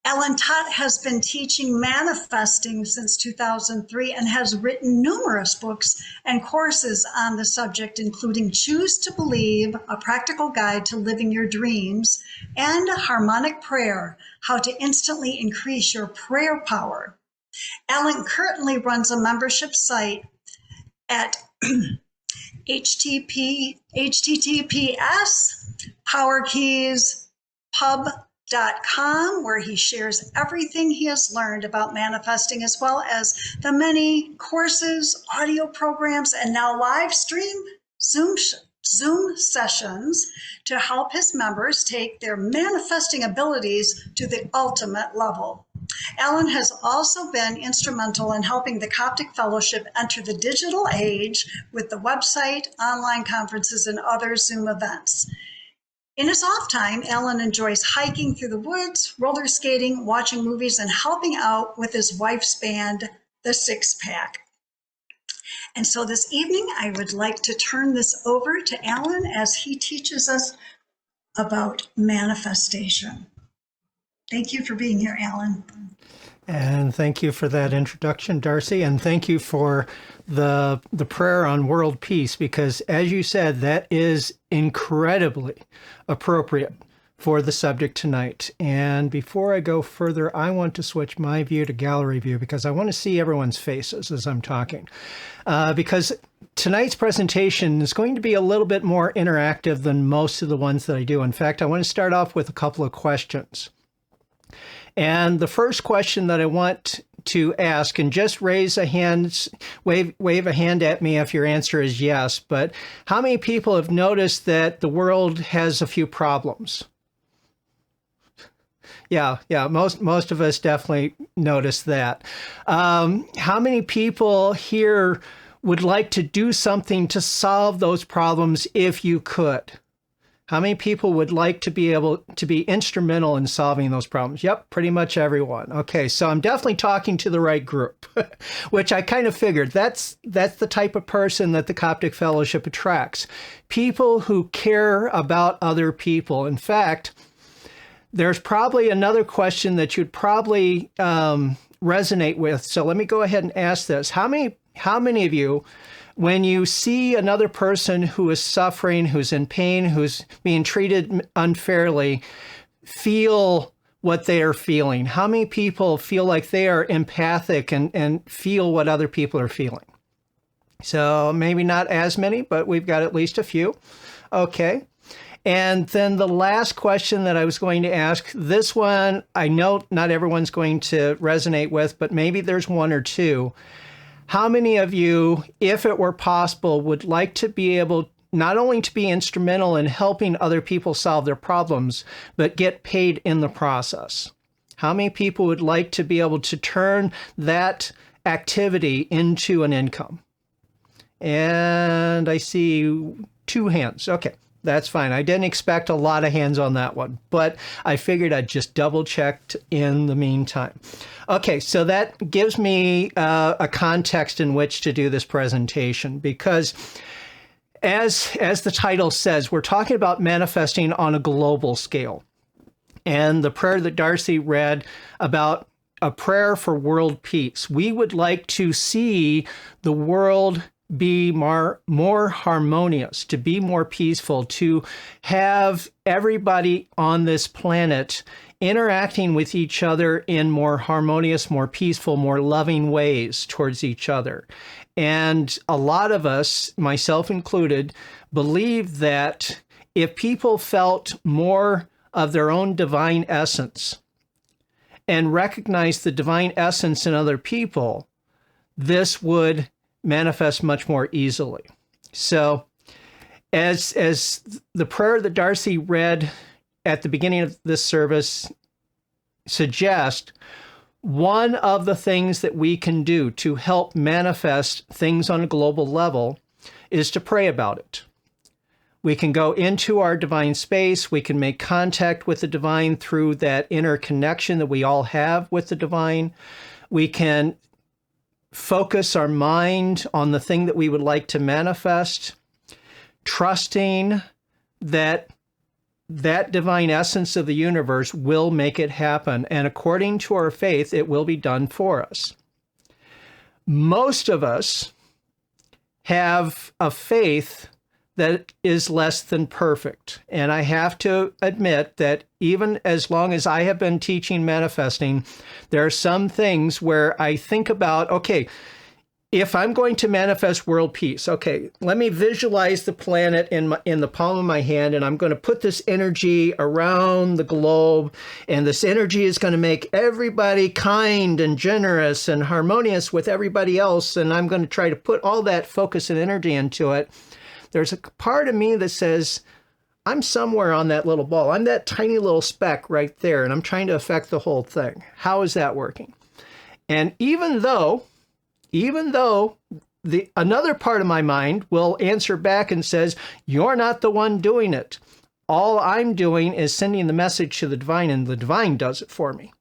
Tutt has been teaching manifesting since 2003 and has written numerous books and courses on the subject, including Choose to Believe, A Practical Guide to Living Your Dreams, and Harmonic Prayer, How to Instantly Increase Your Prayer Power. Alan currently runs a membership site at https powerkeyspub.com, where he shares everything he has learned about manifesting, as well as the many courses, audio programs, and now live stream Zoom sessions to help his members take their manifesting abilities to the ultimate level. Alan has also been instrumental in helping the Coptic Fellowship enter the digital age with the website, online conferences, and other Zoom events. In his off time, Alan enjoys hiking through the woods, roller skating, watching movies, and helping out with his wife's band, The Six Pack. And so this evening, I would like to turn this over to Alan as he teaches us about manifestation. Thank you for being here, Alan. And thank you for that introduction, Darcy. And thank you for the prayer on world peace, because as you said, that is incredibly appropriate for the subject tonight. And before I go further, I want to switch my view to gallery view because I want to see everyone's faces as I'm talking. Because tonight's presentation is going to be a little bit more interactive than most of the ones that I do. In fact, I want to start off with a couple of questions. And the first question that I want to ask, and just raise a hand, wave a hand at me if your answer is yes, but how many people have noticed that the world has a few problems? Yeah, most of us definitely noticed that. How many people here would like to do something to solve those problems if you could? How many people would like to be able to be instrumental in solving those problems? Yep, pretty much everyone. Okay, so I'm definitely talking to the right group, which I kind of figured. That's the type of person that the Coptic Fellowship attracts. People who care about other people. In fact, there's probably another question that you'd probably resonate with. So let me go ahead and ask this. How many of you, when you see another person who is suffering, who's in pain, who's being treated unfairly, feel what they are feeling? How many people feel like they are empathic and feel what other people are feeling? So maybe not as many, but we've got at least a few. Okay. And then the last question that I was going to ask, this one, I know not everyone's going to resonate with, but maybe there's one or two. How many of you, if it were possible, would like to be able not only to be instrumental in helping other people solve their problems, but get paid in the process? How many people would like to be able to turn that activity into an income? And I see 2 hands. Okay, that's fine. I didn't expect a lot of hands on that one, but I figured I'd just double checked in the meantime. Okay, so that gives me a context in which to do this presentation, because as the title says, we're talking about manifesting on a global scale. And the prayer that Darcy read about a prayer for world peace. We would like to see the world be more harmonious, to be more peaceful, to have everybody on this planet interacting with each other in more harmonious, more peaceful, more loving ways towards each other. And a lot of us, myself included, believe that if people felt more of their own divine essence and recognized the divine essence in other people, this would manifest much more easily. So as the prayer that Darcy read at the beginning of this service suggest, one of the things that we can do to help manifest things on a global level is to pray about it. We can go into our divine space. We can make contact with the divine through that inner connection that we all have with the divine. We can focus our mind on the thing that we would like to manifest, trusting that that divine essence of the universe will make it happen. And according to our faith, it will be done for us. Most of us have a faith that is less than perfect. And I have to admit that even as long as I have been teaching manifesting, there are some things where I think about, okay, if I'm going to manifest world peace, okay, let me visualize the planet in the palm of my hand, and I'm going to put this energy around the globe, and this energy is going to make everybody kind and generous and harmonious with everybody else, and I'm going to try to put all that focus and energy into it. There's a part of me that says, I'm somewhere on that little ball. I'm that tiny little speck right there, and I'm trying to affect the whole thing. How is that working? And even though another part of my mind will answer back and says, you're not the one doing it. All I'm doing is sending the message to the divine, and the divine does it for me.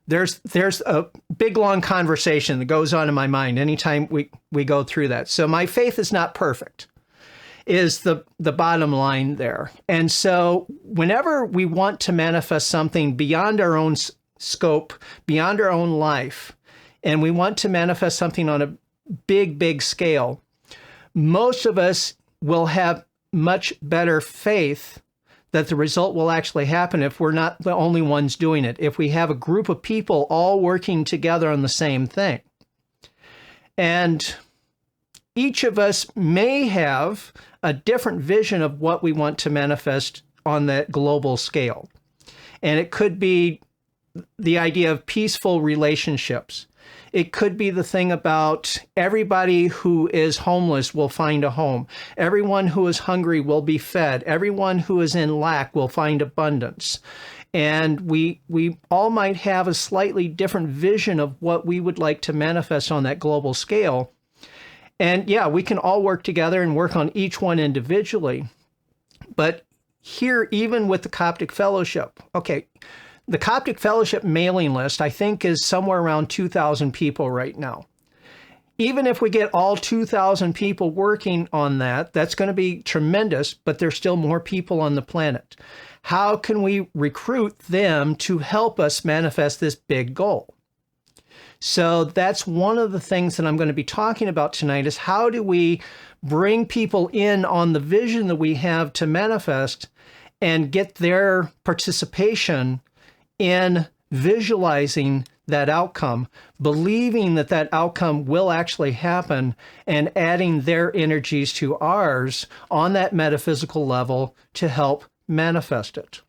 There's a big, long conversation that goes on in my mind anytime we go through that. So my faith is not perfect, is the bottom line there. And so whenever we want to manifest something beyond our own scope, beyond our own life, and we want to manifest something on a big, big scale, most of us will have much better faith that the result will actually happen if we're not the only ones doing it, if we have a group of people all working together on the same thing. And each of us may have a different vision of what we want to manifest on that global scale. And it could be the idea of peaceful relationships. It could be the thing about everybody who is homeless will find a home. Everyone who is hungry will be fed. Everyone who is in lack will find abundance. And we all might have a slightly different vision of what we would like to manifest on that global scale. And yeah, we can all work together and work on each one individually. But here, even with the Coptic Fellowship, okay, the Coptic Fellowship mailing list, I think, is somewhere around 2,000 people right now. Even if we get all 2,000 people working on that, that's going to be tremendous, but there's still more people on the planet. How can we recruit them to help us manifest this big goal? So that's one of the things that I'm going to be talking about tonight, is how do we bring people in on the vision that we have to manifest and get their participation in visualizing that outcome, believing that that outcome will actually happen, and adding their energies to ours on that metaphysical level to help manifest it.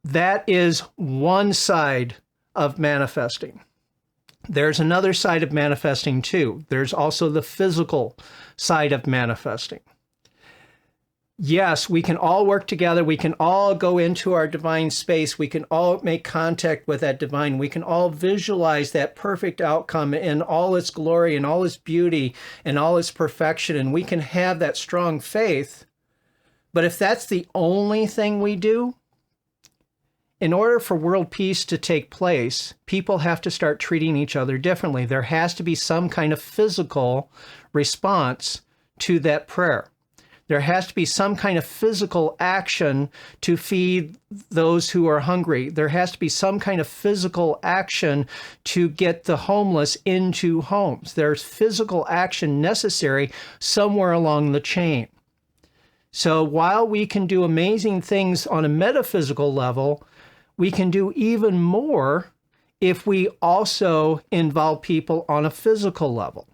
That is one side of manifesting. There's another side of manifesting too. There's also the physical side of manifesting. Yes, we can all work together. We can all go into our divine space. We can all make contact with that divine. We can all visualize that perfect outcome in all its glory and all its beauty and all its perfection. And we can have that strong faith. But if that's the only thing we do, in order for world peace to take place, people have to start treating each other differently. There has to be some kind of physical response to that prayer. There has to be some kind of physical action to feed those who are hungry. There has to be some kind of physical action to get the homeless into homes. There's physical action necessary somewhere along the chain. So while we can do amazing things on a metaphysical level, we can do even more if we also involve people on a physical level.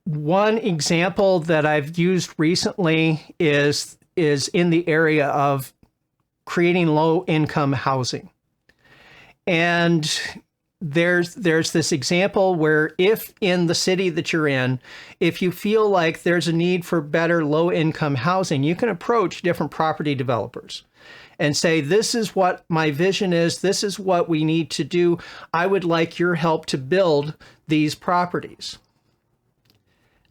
One example that I've used recently is in the area of creating low-income housing. And there's this example where if in the city that you're in, if you feel like there's a need for better low-income housing, you can approach different property developers and say, this is what my vision is. This is what we need to do. I would like your help to build these properties.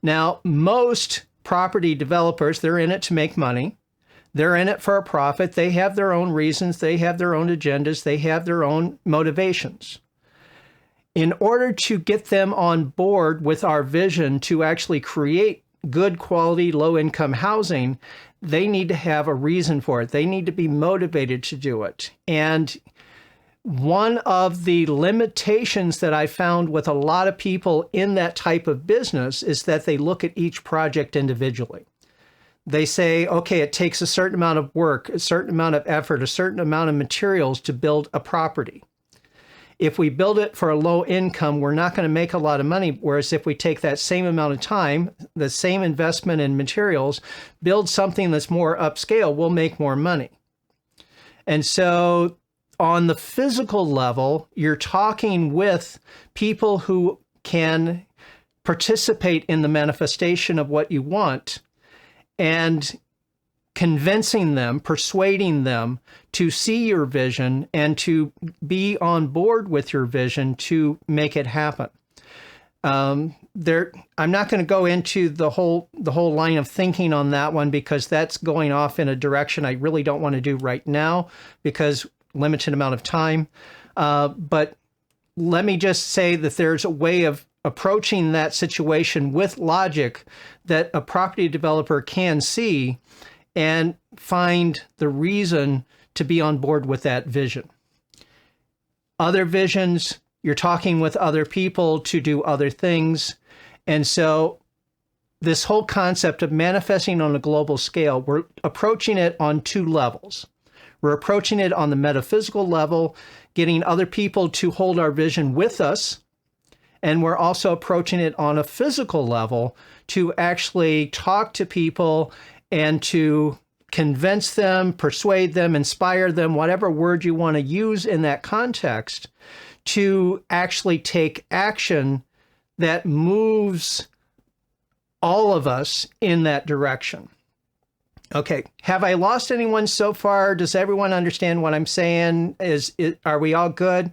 Now, most property developers, they're in it to make money. They're in it for a profit. They have their own reasons. They have their own agendas. They have their own motivations. In order to get them on board with our vision to actually create good quality, low income housing, they need to have a reason for it. They need to be motivated to do it. And one of the limitations that I found with a lot of people in that type of business is that they look at each project individually. They say, okay, it takes a certain amount of work, a certain amount of effort, a certain amount of materials to build a property. If we build it for a low income, we're not going to make a lot of money. Whereas if we take that same amount of time, the same investment in materials, build something that's more upscale, we'll make more money. And so on the physical level, you're talking with people who can participate in the manifestation of what you want and convincing them, persuading them to see your vision and to be on board with your vision to make it happen. I'm not going to go into the whole line of thinking on that one because that's going off in a direction I really don't want to do right now because limited amount of time. But let me just say that there's a way of approaching that situation with logic that a property developer can see and find the reason to be on board with that vision. Other visions, you're talking with other people to do other things. And so this whole concept of manifesting on a global scale, we're approaching it on two levels. We're approaching it on the metaphysical level, getting other people to hold our vision with us. And we're also approaching it on a physical level to actually talk to people and to convince them, persuade them, inspire them, whatever word you want to use in that context, to actually take action that moves all of us in that direction. Okay, have I lost anyone so far? Does everyone understand what I'm saying? Are we all good?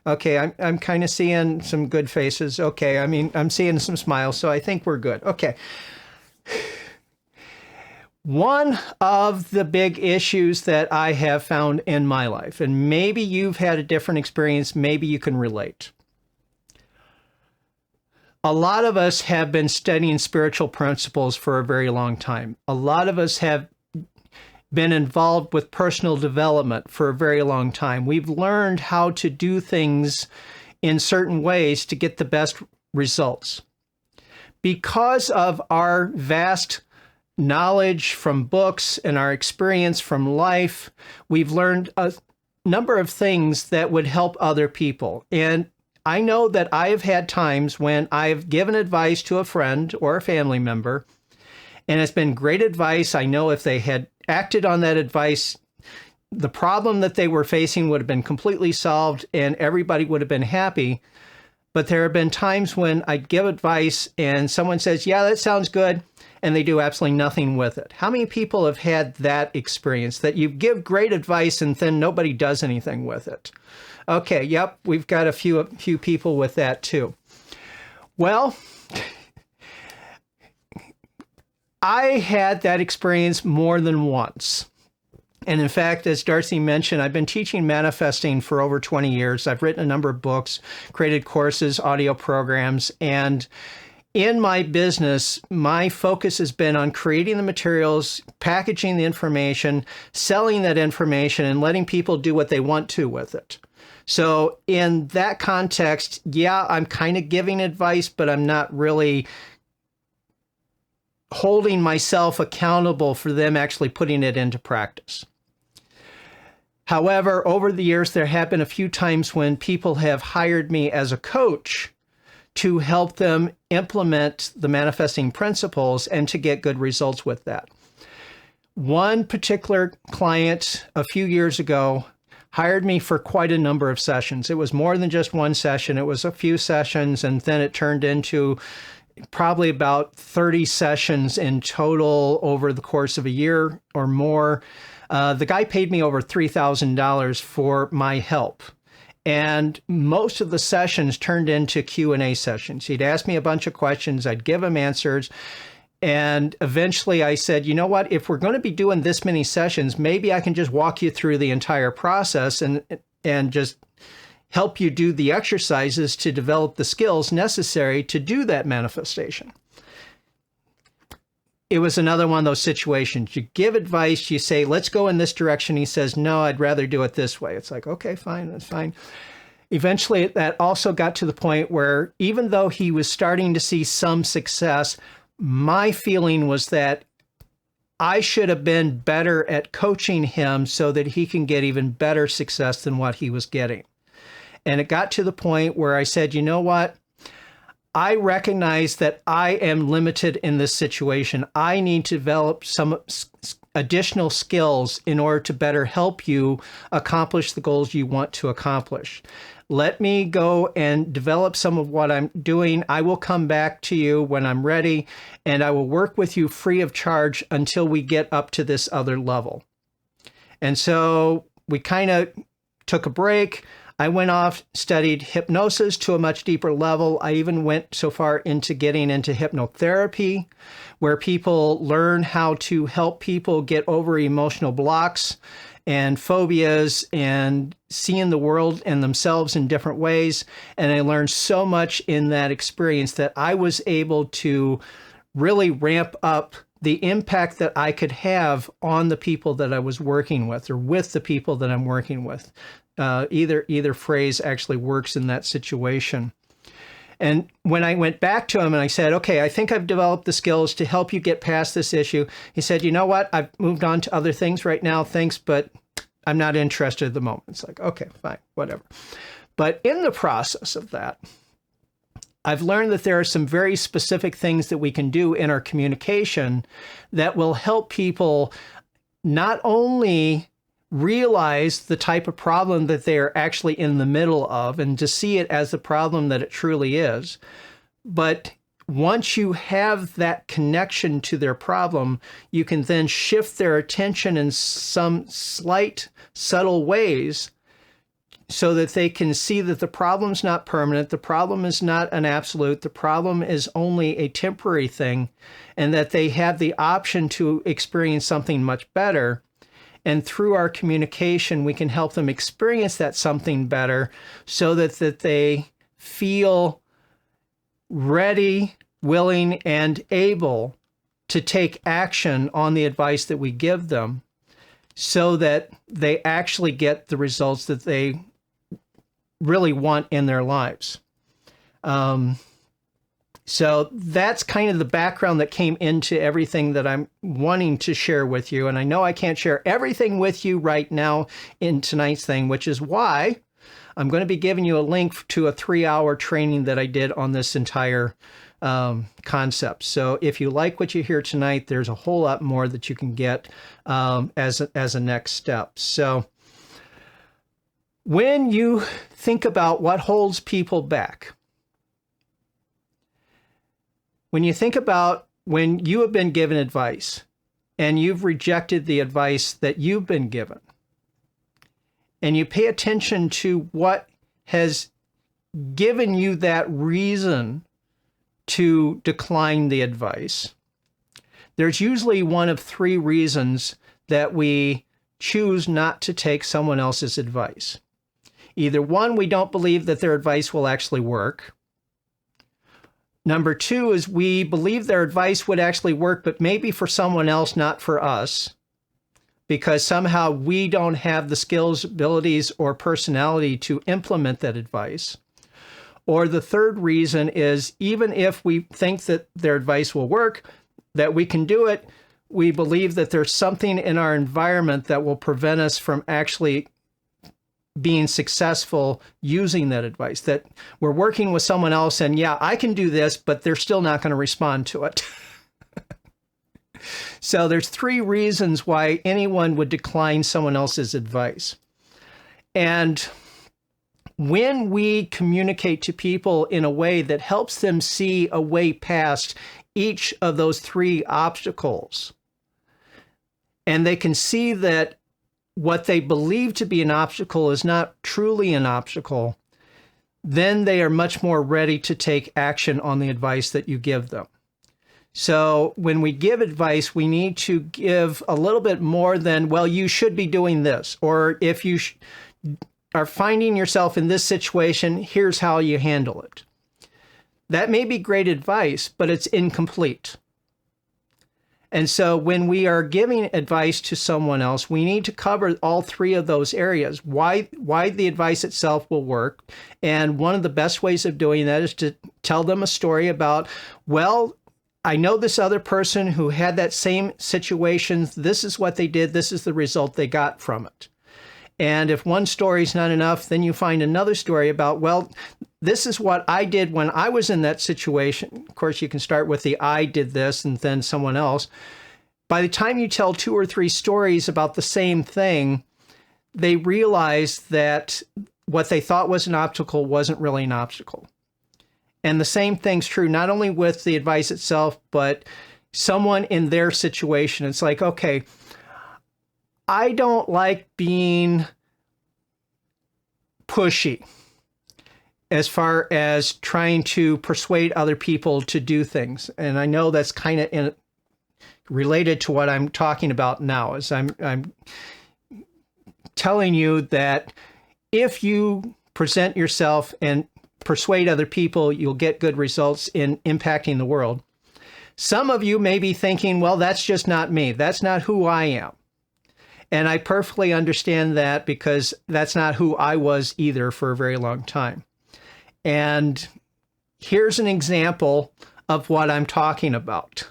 Okay, I'm kind of seeing some good faces. Okay, I mean, I'm seeing some smiles, so I think we're good. Okay. One of the big issues that I have found in my life, and maybe you've had a different experience, maybe you can relate. A lot of us have been studying spiritual principles for a very long time. A lot of us have been involved with personal development for a very long time. We've learned how to do things in certain ways to get the best results. Because of our vast knowledge from books and our experience from life, we've learned a number of things that would help other people. And I know that I have had times when I've given advice to a friend or a family member, and it's been great advice. I know if they had acted on that advice, the problem that they were facing would have been completely solved and everybody would have been happy. But there have been times when I give advice and someone says, yeah, that sounds good, and they do absolutely nothing with it. How many people have had that experience, that you give great advice and then nobody does anything with it? Okay, yep, we've got a few people with that too. Well, I had that experience more than once. And in fact, as Darcy mentioned, I've been teaching manifesting for over 20 years. I've written a number of books, created courses, audio programs, and in my business, my focus has been on creating the materials, packaging the information, selling that information, and letting people do what they want to with it. So in that context, yeah, I'm kind of giving advice, but I'm not really holding myself accountable for them actually putting it into practice. However, over the years, there have been a few times when people have hired me as a coach to help them implement the manifesting principles and to get good results with that. One particular client a few years ago hired me for quite a number of sessions. It was more than just one session. It was a few sessions, and then it turned into probably about 30 sessions in total over the course of a year or more. The guy paid me over $3,000 for my help. And most of the sessions turned into Q&A sessions. He'd ask me a bunch of questions. I'd give him answers. And eventually I said, you know what, if we're going to be doing this many sessions, maybe I can just walk you through the entire process and just help you do the exercises to develop the skills necessary to do that manifestation. it was another one of those situations. You give advice, you say, let's go in this direction. He says, no, I'd rather do it this way. It's like, okay, fine, that's fine. Eventually, that also got to the point where even though he was starting to see some success, my feeling was that I should have been better at coaching him so that he can get even better success than what he was getting. And it got to the point where I said, you know what? I recognize that I am limited in this situation. I need to develop some additional skills in order to better help you accomplish the goals you want to accomplish. Let me go and develop some of what I'm doing. I will come back to you when I'm ready, and I will work with you free of charge until we get up to this other level. And so we kind of took a break. I went off, studied hypnosis to a much deeper level. I even went so far into getting into hypnotherapy, where people learn how to help people get over emotional blocks and phobias and seeing the world and themselves in different ways. And I learned so much in that experience that I was able to really ramp up the impact that I could have on the people that I was working with, or with the people that I'm working with. Either phrase actually works in that situation. And when I went back to him and I said, okay, I think I've developed the skills to help you get past this issue. He said, you know what? I've moved on to other things right now. Thanks, but I'm not interested at the moment. It's like, okay, fine, whatever. But in the process of that, I've learned that there are some very specific things that we can do in our communication that will help people not only realize the type of problem that they are actually in the middle of and to see it as the problem that it truly is. But once you have that connection to their problem, you can then shift their attention in some slight, subtle ways so that they can see that the problem's not permanent, the problem is not an absolute, the problem is only a temporary thing, and that they have the option to experience something much better. And through our communication, we can help them experience that something better so that they feel ready, willing, and able to take action on the advice that we give them so that they actually get the results that they really want in their lives. So that's kind of the background that came into everything that I'm wanting to share with you. And I know I can't share everything with you right now in tonight's thing, which is why I'm going to be giving you a link to a 3-hour training that I did on this entire concept. So if you like what you hear tonight, there's a whole lot more that you can get as a next step. So when you think about what holds people back, when you think about when you have been given advice and you've rejected the advice that you've been given, and you pay attention to what has given you that reason to decline the advice, there's usually one of 3 reasons that we choose not to take someone else's advice. Either 1, we don't believe that their advice will actually work. Number 2 is we believe their advice would actually work, but maybe for someone else, not for us, because somehow we don't have the skills, abilities, or personality to implement that advice. Or the third reason is even if we think that their advice will work, that we can do it, we believe that there's something in our environment that will prevent us from actually being successful using that advice, that we're working with someone else and yeah, I can do this, but they're still not going to respond to it. So there's 3 reasons why anyone would decline someone else's advice. And when we communicate to people in a way that helps them see a way past each of those 3 obstacles, and they can see that what they believe to be an obstacle is not truly an obstacle, then they are much more ready to take action on the advice that you give them. So when we give advice, we need to give a little bit more than, well, you should be doing this. Or if you are finding yourself in this situation, here's how you handle it. That may be great advice, but it's incomplete. And so when we are giving advice to someone else, we need to cover all three of those areas. Why the advice itself will work. And one of the best ways of doing that is to tell them a story about, well, I know this other person who had that same situation. This is what they did. This is the result they got from it. And if one story is not enough, then you find another story about, well, this is what I did when I was in that situation. Of course, you can start with the I did this and then someone else. By the time you tell 2 or 3 stories about the same thing, they realize that what they thought was an obstacle wasn't really an obstacle. And the same thing's true not only with the advice itself, but someone in their situation. It's like, okay, I don't like being pushy as far as trying to persuade other people to do things. And I know that's kind of related to what I'm talking about now, is I'm telling you that if you present yourself and persuade other people, you'll get good results in impacting the world. Some of you may be thinking, well, that's just not me. That's not who I am. And I perfectly understand that, because that's not who I was either for a very long time. And here's an example of what I'm talking about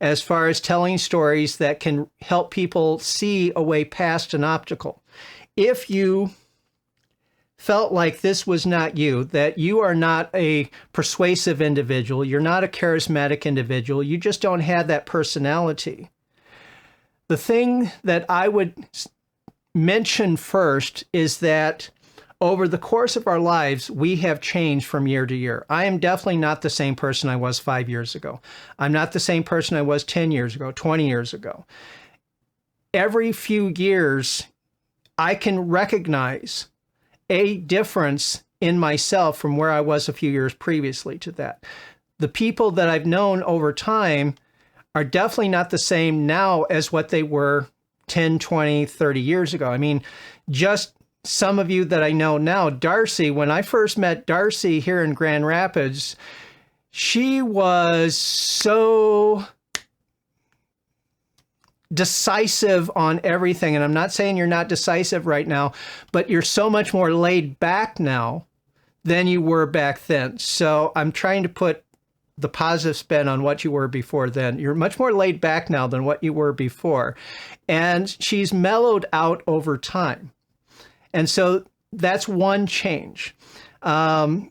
as far as telling stories that can help people see a way past an obstacle. If you felt like this was not you, that you are not a persuasive individual, you're not a charismatic individual, you just don't have that personality, the thing that I would mention first is that over the course of our lives, we have changed from year to year. I am definitely not the same person I was 5 years ago. I'm not the same person I was 10 years ago, 20 years ago. Every few years, I can recognize a difference in myself from where I was a few years previously to that. The people that I've known over time are definitely not the same now as what they were 10, 20, 30 years ago. I mean, just some of you that I know now, Darcy, when I first met Darcy here in Grand Rapids, she was so decisive on everything. And I'm not saying you're not decisive right now, but you're so much more laid back now than you were back then. So I'm trying to put the positive spin on what you were before then. You're much more laid back now than what you were before. And she's mellowed out over time. And so that's one change. Claudia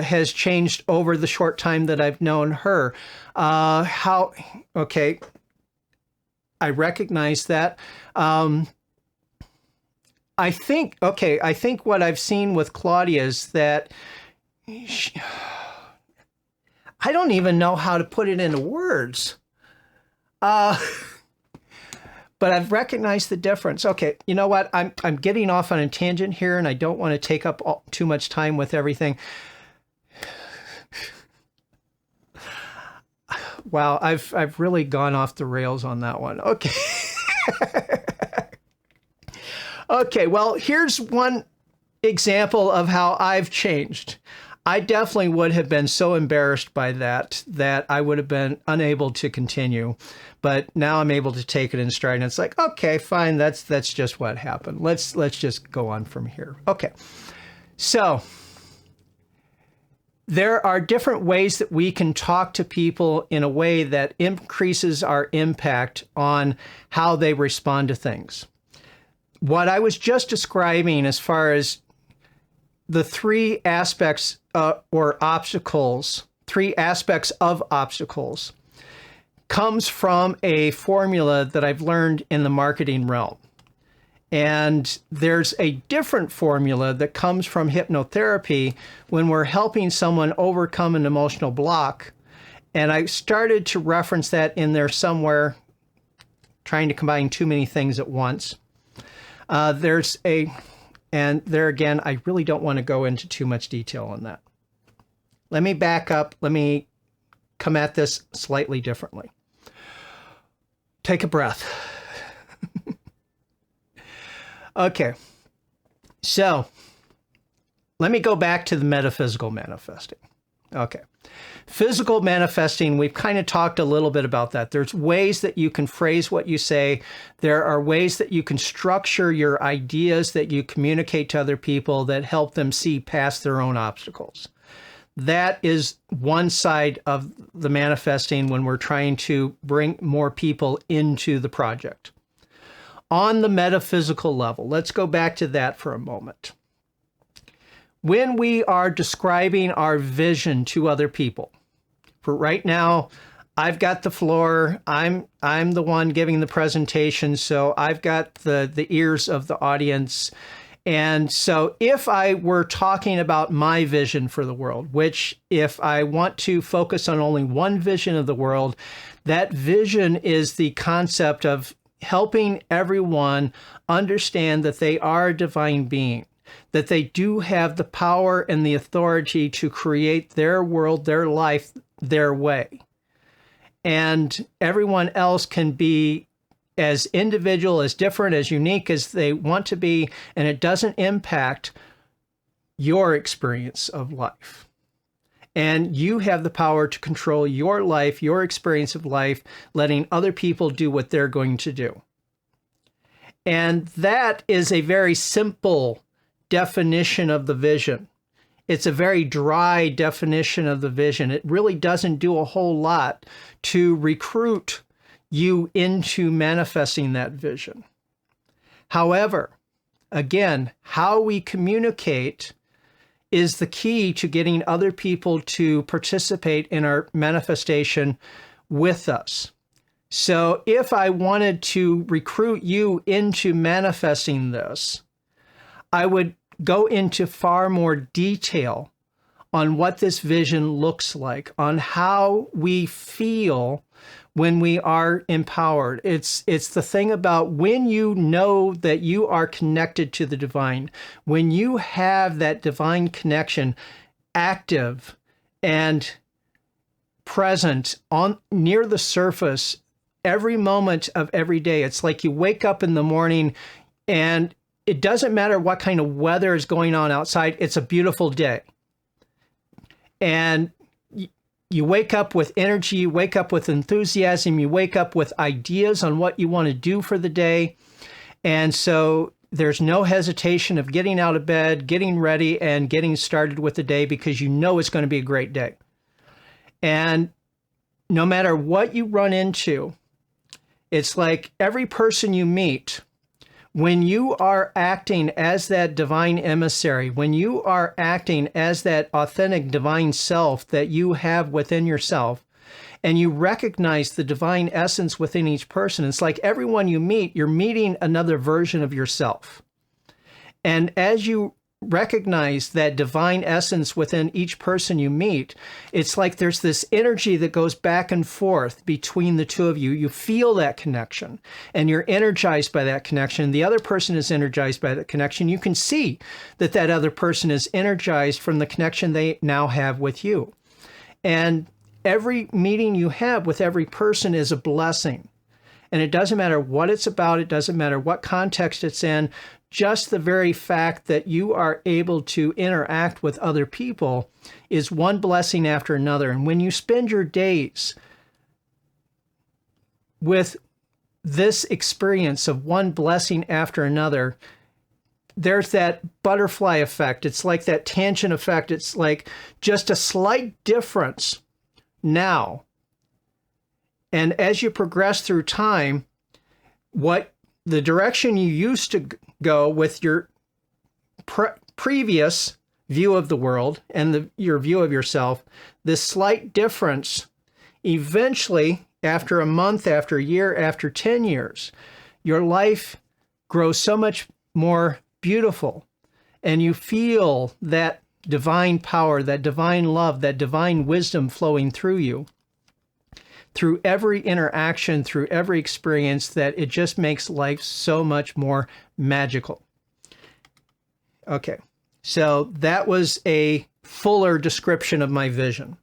has changed over the short time that I've known her. Okay, I recognize that. I think what I've seen with Claudia is that I don't even know how to put it into words. But I've recognized the difference. Okay, you know what? I'm getting off on a tangent here, and I don't want to take up too much time with everything. Wow, I've really gone off the rails on that one. Okay. Okay, well, here's one example of how I've changed. I definitely would have been so embarrassed by that I would have been unable to continue. But now I'm able to take it in stride, and it's like, okay, fine, that's just what happened. Let's just go on from here. Okay. So there are different ways that we can talk to people in a way that increases our impact on how they respond to things. What I was just describing as far as the three aspects or obstacles, 3 aspects of obstacles, comes from a formula that I've learned in the marketing realm. And there's a different formula that comes from hypnotherapy when we're helping someone overcome an emotional block. And I started to reference that in there somewhere, trying to combine too many things at once. And there again, I really don't want to go into too much detail on that. Let me back up. Let me come at this slightly differently. Take a breath. Okay. So let me go back to the metaphysical manifesting. Okay. Physical manifesting, we've kind of talked a little bit about that. There's ways that you can phrase what you say. There are ways that you can structure your ideas that you communicate to other people that help them see past their own obstacles. That is one side of the manifesting when we're trying to bring more people into the project. On the metaphysical level, let's go back to that for a moment. When we are describing our vision to other people, for right now, I've got the floor. I'm the one giving the presentation, so I've got the ears of the audience. And so if I were talking about my vision for the world, which if I want to focus on only one vision of the world, that vision is the concept of helping everyone understand that they are a divine being, that they do have the power and the authority to create their world, their life, their way. And everyone else can be as individual, as different, as unique as they want to be, and it doesn't impact your experience of life. And you have the power to control your life, your experience of life, letting other people do what they're going to do. And that is a very simple definition of the vision. It's a very dry definition of the vision. It really doesn't do a whole lot to recruit you into manifesting that vision. However, again, how we communicate is the key to getting other people to participate in our manifestation with us. So if I wanted to recruit you into manifesting this, I would go into far more detail on what this vision looks like, on how we feel when we are empowered. It's the thing about when you know that you are connected to the divine, when you have that divine connection active and present on near the surface every moment of every day. It's like you wake up in the morning and it doesn't matter what kind of weather is going on outside. It's a beautiful day. And you wake up with energy, you wake up with enthusiasm, you wake up with ideas on what you want to do for the day. And so there's no hesitation of getting out of bed, getting ready, and getting started with the day because you know it's going to be a great day. And no matter what you run into, it's like every person you meet, when you are acting as that divine emissary, when you are acting as that authentic divine self that you have within yourself, and you recognize the divine essence within each person, it's like everyone you meet, you're meeting another version of yourself. And as you recognize that divine essence within each person you meet, it's like there's this energy that goes back and forth between the two of you. You feel that connection and you're energized by that connection. The other person is energized by that connection. You can see that that other person is energized from the connection they now have with you. And every meeting you have with every person is a blessing. And it doesn't matter what it's about. It doesn't matter what context it's in. Just the very fact that you are able to interact with other people is one blessing after another. And when you spend your days with this experience of one blessing after another, there's that butterfly effect. It's like that tangent effect. It's like just a slight difference now. And as you progress through time, what the direction you used to go with your previous view of the world and your view of yourself, this slight difference, eventually, after a month, after a year, after 10 years, your life grows so much more beautiful. And you feel that divine power, that divine love, that divine wisdom flowing through you, through every interaction, through every experience, that it just makes life so much more magical. Okay, so that was a fuller description of my vision.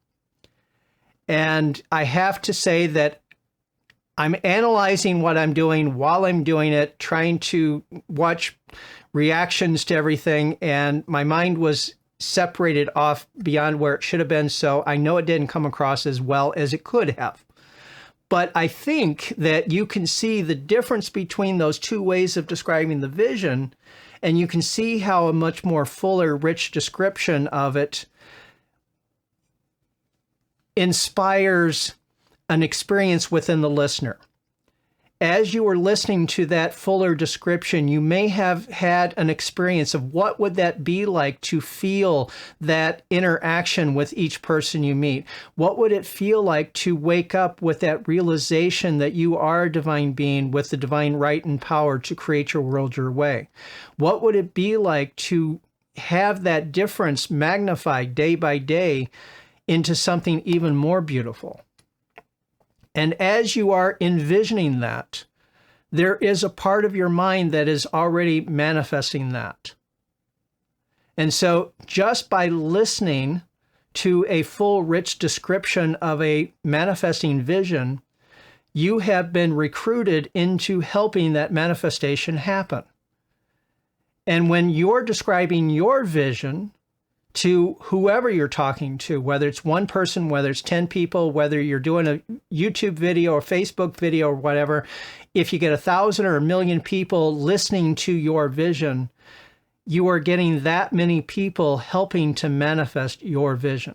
And I have to say that I'm analyzing what I'm doing while I'm doing it, trying to watch reactions to everything. And my mind was separated off beyond where it should have been. So I know it didn't come across as well as it could have. But I think that you can see the difference between those two ways of describing the vision, and you can see how a much more fuller, rich description of it inspires an experience within the listener. As you were listening to that fuller description, you may have had an experience of what would that be like to feel that interaction with each person you meet. What would it feel like to wake up with that realization that you are a divine being with the divine right and power to create your world your way? What would it be like to have that difference magnified day by day into something even more beautiful? And as you are envisioning that, there is a part of your mind that is already manifesting that. And so just by listening to a full, rich description of a manifesting vision, you have been recruited into helping that manifestation happen. And when you're describing your vision to whoever you're talking to, whether it's one person, whether it's 10 people, whether you're doing a YouTube video or Facebook video or whatever, if you get 1,000 or 1,000,000 people listening to your vision, you are getting that many people helping to manifest your vision.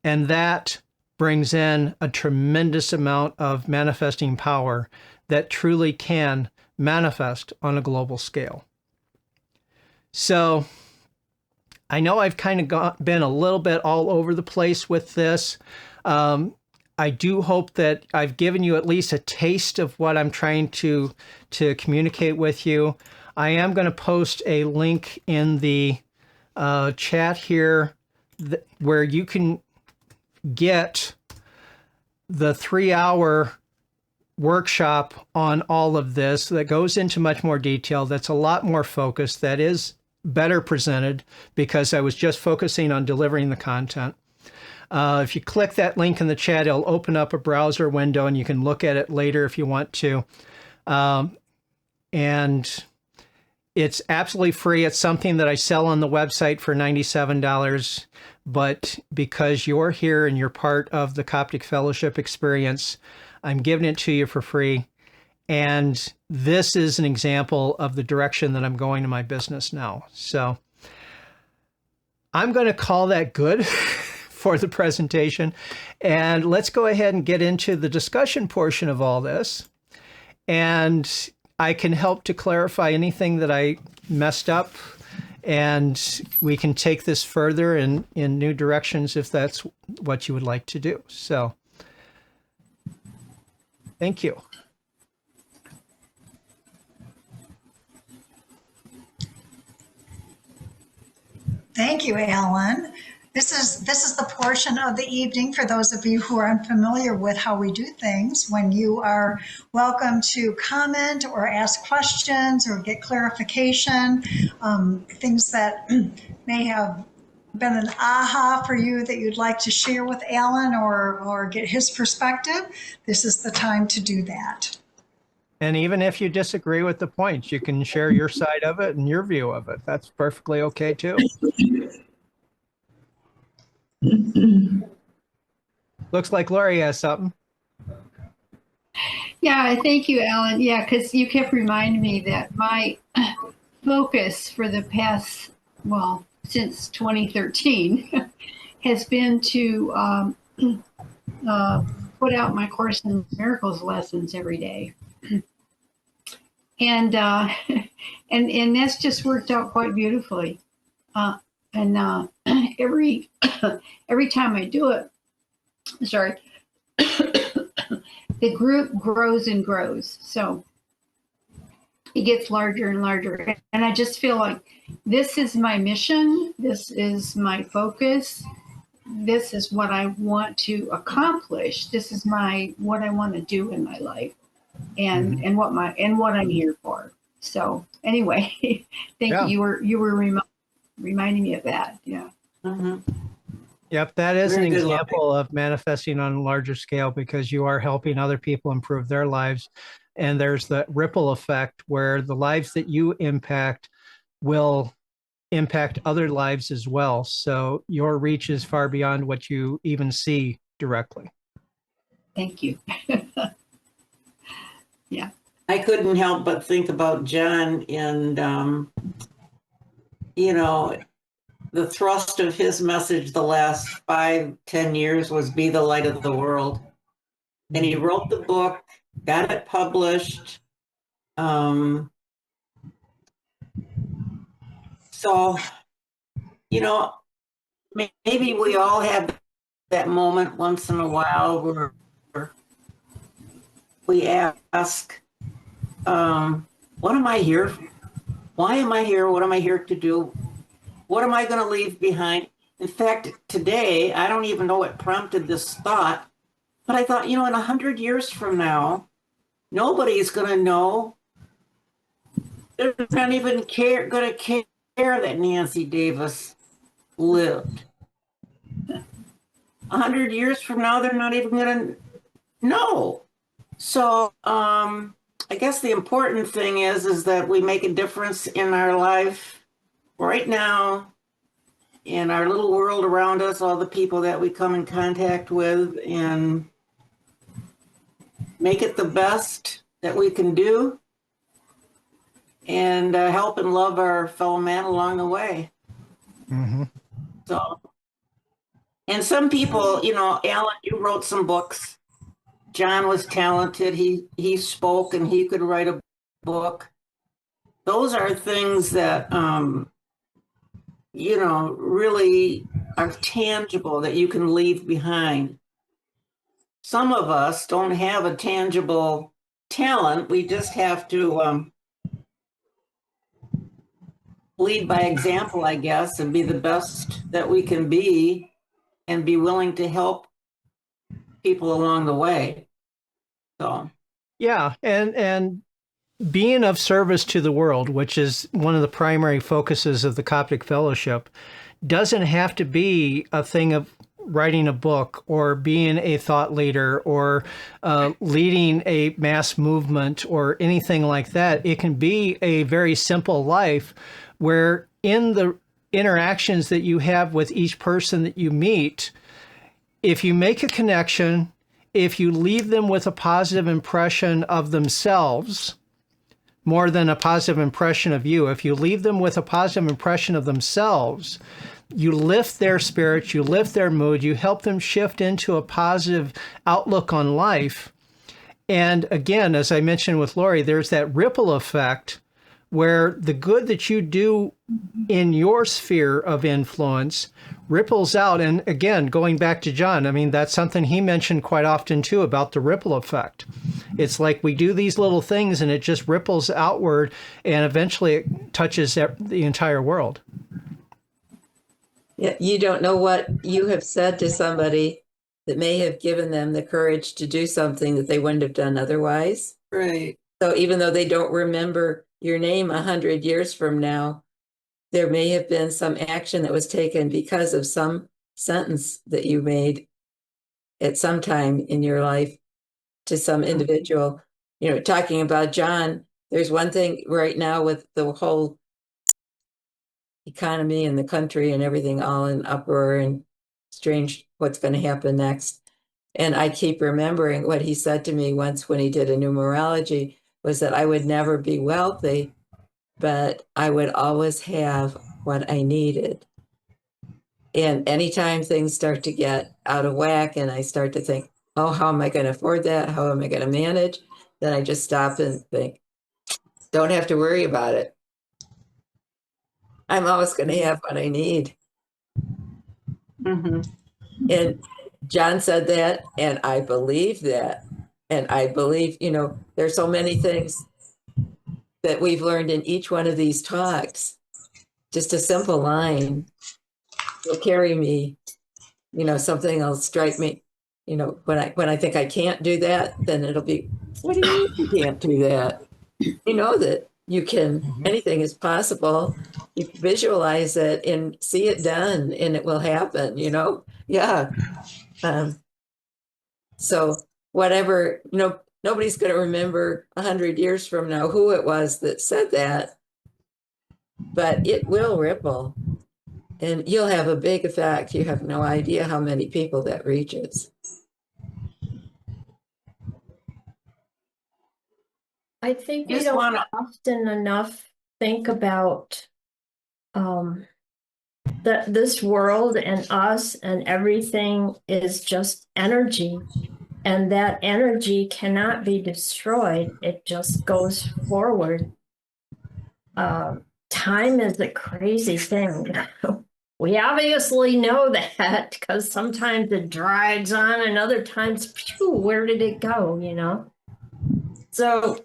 And that brings in a tremendous amount of manifesting power that truly can manifest on a global scale. So I know I've kind of been a little bit all over the place with this. I do hope that I've given you at least a taste of what I'm trying to communicate with you. I am going to post a link in the chat here where you can get the 3-hour workshop on all of this that goes into much more detail, that's a lot more focused, that is better presented because I was just focusing on delivering the content. If you click that link in the chat, it'll open up a browser window and you can look at it later if you want to. And it's absolutely free. It's something that I sell on the website for $97. But because you're here and you're part of the Coptic Fellowship experience, I'm giving it to you for free. And this is an example of the direction that I'm going in my business now. So I'm going to call that good for the presentation. And let's go ahead and get into the discussion portion of all this. And I can help to clarify anything that I messed up. And we can take this further in new directions if that's what you would like to do. So thank you. Thank you, Alan. This is the portion of the evening for those of you who are unfamiliar with how we do things, when you are welcome to comment or ask questions or get clarification, things that may have been an aha for you that you'd like to share with Alan or get his perspective. This is the time to do that. And even if you disagree with the points, you can share your side of it and your view of it. That's perfectly okay too. Looks like Lori has something. Yeah, thank you, Alan. Yeah, because you kept reminding me that my focus for the past, well, since 2013 has been to put out my Course in Miracles lessons every day. And that's just worked out quite beautifully. Every time I do it, sorry, the group grows and grows. So it gets larger and larger. And I just feel like this is my mission. This is my focus. This is what I want to accomplish. This is what I want to do in my life, and what I'm here for. So anyway, thank you. You were reminding me of that. Yeah. Mm-hmm. Yep, that is Very an good, example of manifesting on a larger scale because you are helping other people improve their lives. And there's the ripple effect where the lives that you impact will impact other lives as well. So your reach is far beyond what you even see directly. Thank you. Yeah. I couldn't help but think about John and, you know, the thrust of his message the last 5, 10 years was be the light of the world. And he wrote the book, got it published. So, you know, maybe we all have that moment once in a while where we ask, what am I here? Why am I here? What am I here to do? What am I going to leave behind? In fact, today, I don't even know what prompted this thought, but I thought, in 100 years from now, nobody's going to know. They're not even going to care that Nancy Davis lived. 100 years from now, they're not even going to know. So I guess the important thing is that we make a difference in our life right now, in our little world around us, all the people that we come in contact with, and make it the best that we can do, and help and love our fellow man along the way. Mm-hmm. So, and some people, Alan, you wrote some books. John was talented. He spoke and he could write a book. Those are things that, really are tangible that you can leave behind. Some of us don't have a tangible talent. We just have to lead by example, I guess, and be the best that we can be and be willing to help people along the way. So, yeah, and being of service to the world, which is one of the primary focuses of the Coptic Fellowship, doesn't have to be a thing of writing a book or being a thought leader or leading a mass movement or anything like that. It can be a very simple life where in the interactions that you have with each person that you meet, if you make a connection, if you leave them with a positive impression of themselves, more than a positive impression of you, if you leave them with a positive impression of themselves, you lift their spirits, you lift their mood, you help them shift into a positive outlook on life. And again, as I mentioned with Lori, there's that ripple effect where the good that you do in your sphere of influence ripples out. And again, going back to John, I mean, that's something he mentioned quite often too about the ripple effect. It's like we do these little things and it just ripples outward and eventually it touches the entire world. Yeah, you don't know what you have said to somebody that may have given them the courage to do something that they wouldn't have done otherwise. right. So even though they don't remember your name 100 years from now, there may have been some action that was taken because of some sentence that you made at some time in your life to some individual. Talking about John, there's one thing right now with the whole economy and the country and everything all in uproar and strange what's going to happen next. And I keep remembering what he said to me once when he did a numerology was that I would never be wealthy, but I would always have what I needed. And anytime things start to get out of whack and I start to think, oh, how am I going to afford that? How am I going to manage? Then I just stop and think, don't have to worry about it. I'm always going to have what I need. Mm-hmm. And John said that, and I believe that. And I believe, there's so many things that we've learned in each one of these talks. Just a simple line will carry me, something will strike me, when I think I can't do that, then it'll be, what do you mean you can't do that? You know that you can, anything is possible. You visualize it and see it done and it will happen, Yeah. So whatever, nobody's going to remember 100 years from now who it was that said that. but it will ripple and you'll have a big effect. You have no idea how many people that reaches. I think we Just don't wanna- often enough think about that this world and us and everything is just energy, and that energy cannot be destroyed. It just goes forward. Time is a crazy thing. We obviously know that because sometimes it drags on and other times, phew, where did it go, you know? So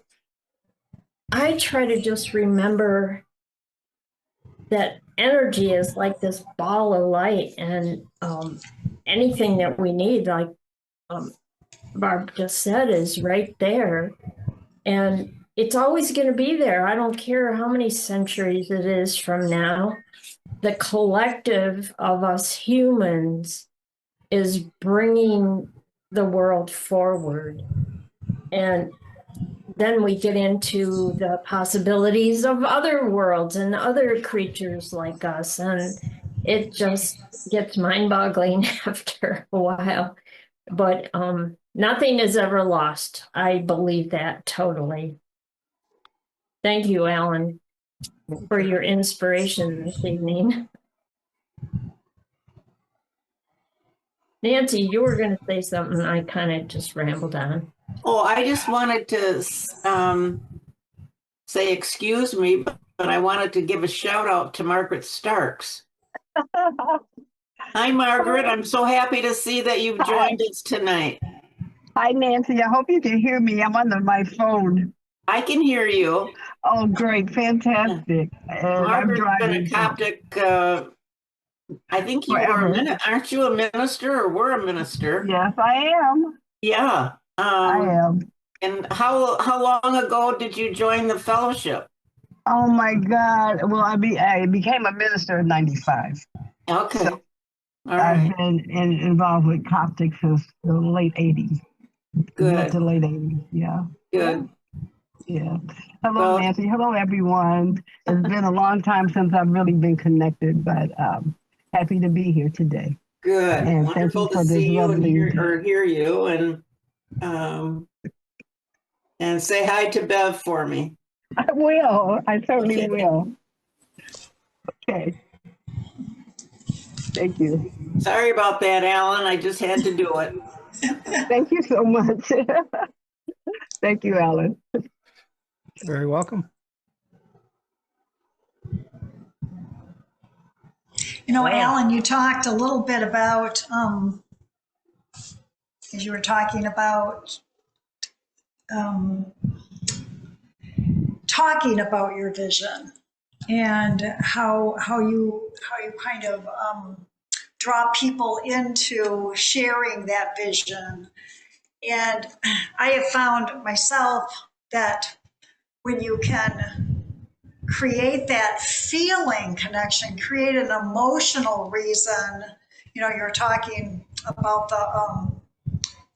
I try to just remember that energy is like this ball of light, and anything that we need, like Barb just said, is right there. And it's always going to be there. I don't care how many centuries it is from now. The collective of us humans is bringing the world forward. And then we get into the possibilities of other worlds and other creatures like us. And it just gets mind-boggling after a while. But nothing is ever lost. I believe that totally. Thank you, Alan, for your inspiration this evening. Nancy, you were going to say something. I kind of just rambled on. Oh, I just wanted to say excuse me, but I wanted to give a shout out to Margaret Starks. Hi, Margaret. I'm so happy to see that you've joined us tonight. Hi, Nancy. I hope you can hear me. I'm on my phone. I can hear you. Oh, great. Fantastic. And I'm Margaret's been driving. a Coptic, I think you Forever. were aren't you a minister or were a minister? Yes, I am. Yeah. I am. And how long ago did you join the fellowship? Oh, my God. Well, I became a minister in 95. Okay. So All right. I've been involved with Coptic since the late 80s. Mid Good. to late 80s. Yeah. Good. Yeah. Hello, Well- Nancy. Hello, everyone. It's been a long time since I've really been connected, but happy to be here today. Good. And thank Wonderful you to for this see you and lovely- hear you and say hi to Bev for me. I will. I certainly Okay. will. Okay. Thank you. Sorry about that, Alan. I just had to do it. Thank you so much. Thank you, Alan. Very welcome. You know, Wow. Alan, you talked a little bit about, as you were talking about your vision and how you kind of draw people into sharing that vision. And I have found myself that when you can create that feeling connection, create an emotional reason, you know, you're talking about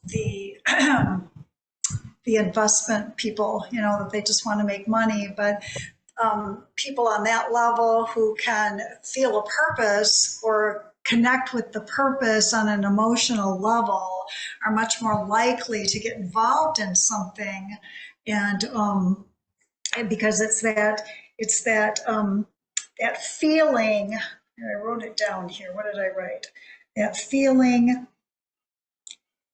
the the investment people, you know, that they just want to make money, but people on that level who can feel a purpose or connect with the purpose on an emotional level are much more likely to get involved in something. And because it's that that feeling. I wrote it down here. What did I write? That feeling,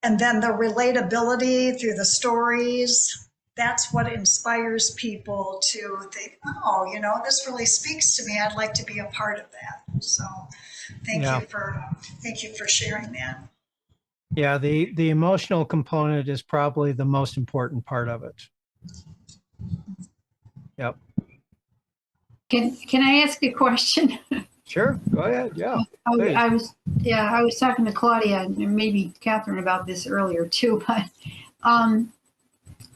and then the relatability through the stories. That's what inspires people to think, oh, you know, this really speaks to me. I'd like to be a part of that. So thank you for sharing that. Yeah, the emotional component is probably the most important part of it. Yep. Can I ask a question? Sure. Go ahead. Yeah. Please. I was talking to Claudia and maybe Catherine about this earlier too, but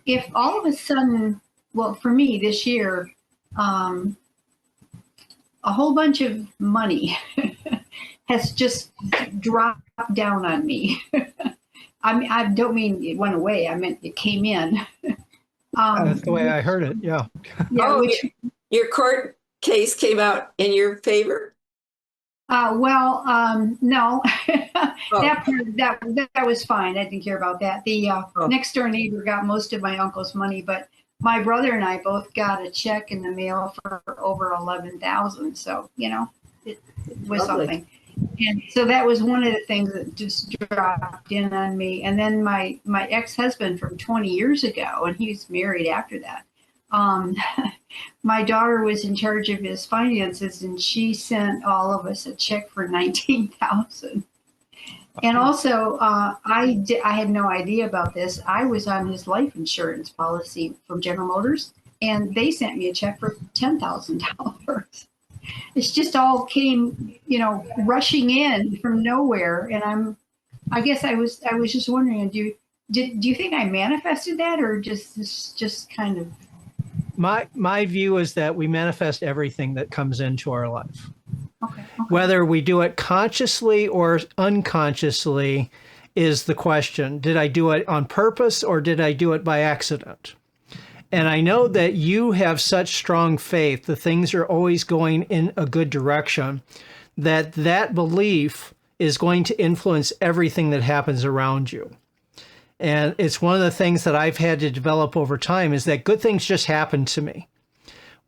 if all of a sudden, well, for me this year, a whole bunch of money has just dropped down on me. I don't mean it went away. I meant it came in. That's the way I heard it. Yeah. Yeah, Oh, which, your court case came out in your favor? No, Oh. that was fine. I didn't care about that. The Oh. next door neighbor got most of my uncle's money, but my brother and I both got a check in the mail for over 11,000. So it was Lovely. something. And so that was one of the things that just dropped in on me. And then my ex-husband from 20 years ago, and he was married after that. My daughter was in charge of his finances, and she sent all of us a check for 19,000. And also, I had no idea about this. I was on his life insurance policy from General Motors, and they sent me a check for $10,000. It's just all came, rushing in from nowhere. And I guess I was just wondering, do you think I manifested that, or just kind of? My view is that we manifest everything that comes into our life. Okay. Whether we do it consciously or unconsciously is the question. Did I do it on purpose or did I do it by accident? And I know that you have such strong faith that things are always going in a good direction, that belief is going to influence everything that happens around you. And it's one of the things that I've had to develop over time is that good things just happen to me.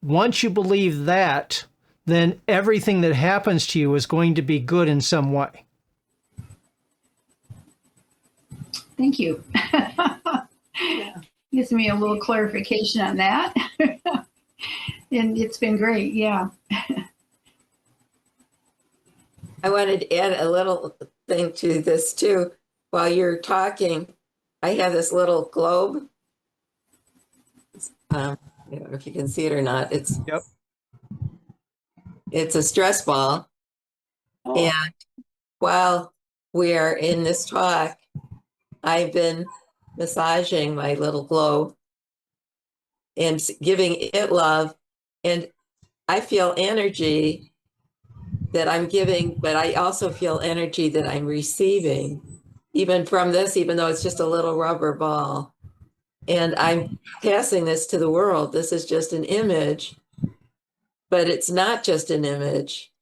Once you believe that, then everything that happens to you is going to be good in some way. Thank you. Gives me a little clarification on that. And it's been great. Yeah. I wanted to add a little thing to this too. While you're talking, I have this little globe. I don't know if you can see it or not. It's a stress ball. Oh. And while we are in this talk, I've been massaging my little globe and giving it love. And I feel energy that I'm giving, but I also feel energy that I'm receiving, even from this, even though it's just a little rubber ball. And I'm passing this to the world. This is just an image, but it's not just an image,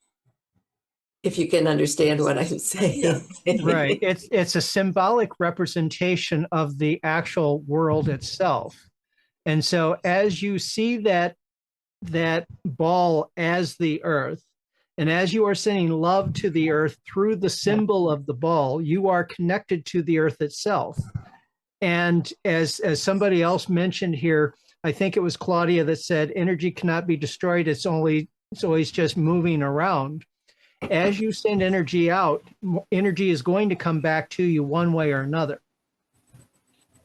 if you can understand what I'm saying. Right. It's a symbolic representation of the actual world itself. And so as you see that ball as the earth, and as you are sending love to the earth through the symbol of the ball, you are connected to the earth itself. And as somebody else mentioned here, I think it was Claudia that said energy cannot be destroyed. It's always just moving around. As you send energy out, energy is going to come back to you one way or another.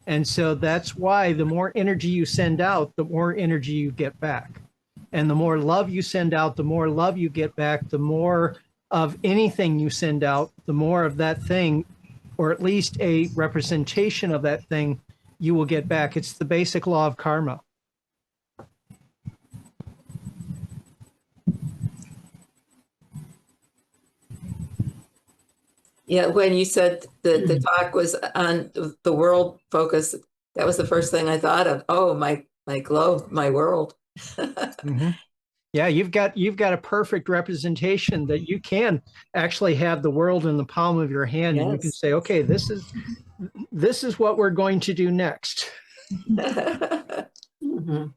And so that's why the more energy you send out, the more energy you get back. And the more love you send out, the more love you get back. The more of anything you send out, the more of that thing, or at least a representation of that thing, you will get back. It's the basic law of karma. Yeah, when you said that the talk was on the world focus, that was the first thing I thought of. Oh, my globe, my world. Mm-hmm. Yeah, you've got a perfect representation that you can actually have the world in the palm of your hand, Yes. and you can say, okay, this is what we're going to do next. Mm-hmm.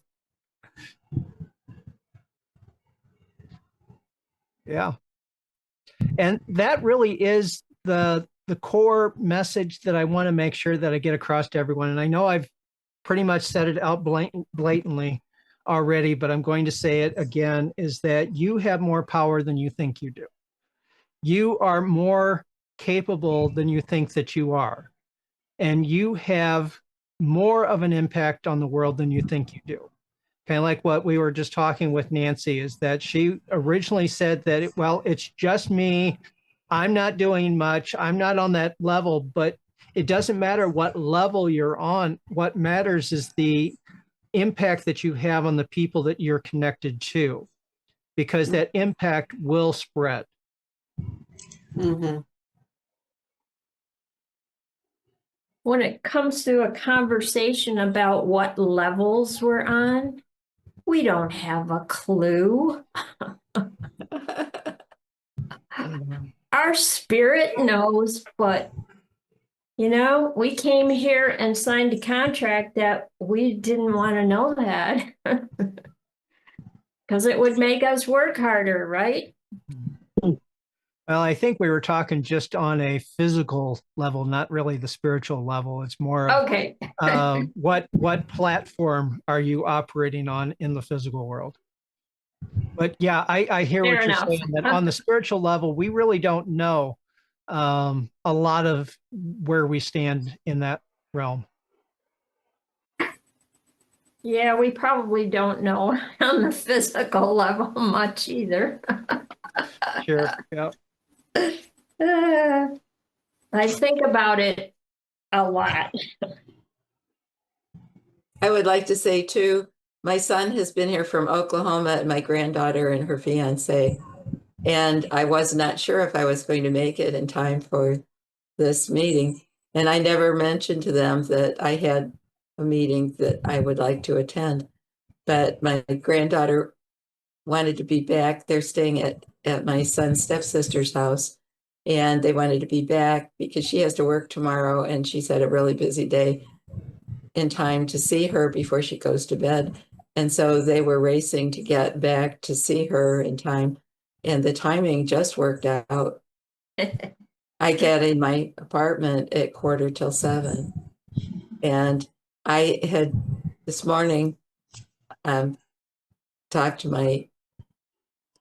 Yeah. And that really is the core message that I want to make sure that I get across to everyone. And I know I've pretty much said it out blatantly already, but I'm going to say it again, is that you have more power than you think you do. You are more capable than you think that you are. And you have more of an impact on the world than you think you do. Kind of like what we were just talking with Nancy, is that she originally said that, it's just me. I'm not doing much. I'm not on that level, but it doesn't matter what level you're on. What matters is the impact that you have on the people that you're connected to, because that impact will spread. Mm-hmm. When it comes to a conversation about what levels we're on, We don't have a clue. Our spirit knows, but we came here and signed a contract that we didn't want to know that because it would make us work harder, right? Well, I think we were talking just on a physical level, not really the spiritual level. It's more of Okay. what platform are you operating on in the physical world? But yeah, I hear Fair what you're enough. saying, that on the spiritual level, we really don't know a lot of where we stand in that realm. Yeah, we probably don't know on the physical level much either. Sure. Yeah. I think about it a lot. I would like to say too, my son has been here from Oklahoma and my granddaughter and her fiance. And I was not sure if I was going to make it in time for this meeting. And I never mentioned to them that I had a meeting that I would like to attend. But my granddaughter wanted to be back. They're staying at my son's stepsister's house. And they wanted to be back because she has to work tomorrow. And she's had a really busy day in time to see her before she goes to bed. And so they were racing to get back to see her in time. And the timing just worked out. I get in my apartment at 6:45. And I had this morning talked to my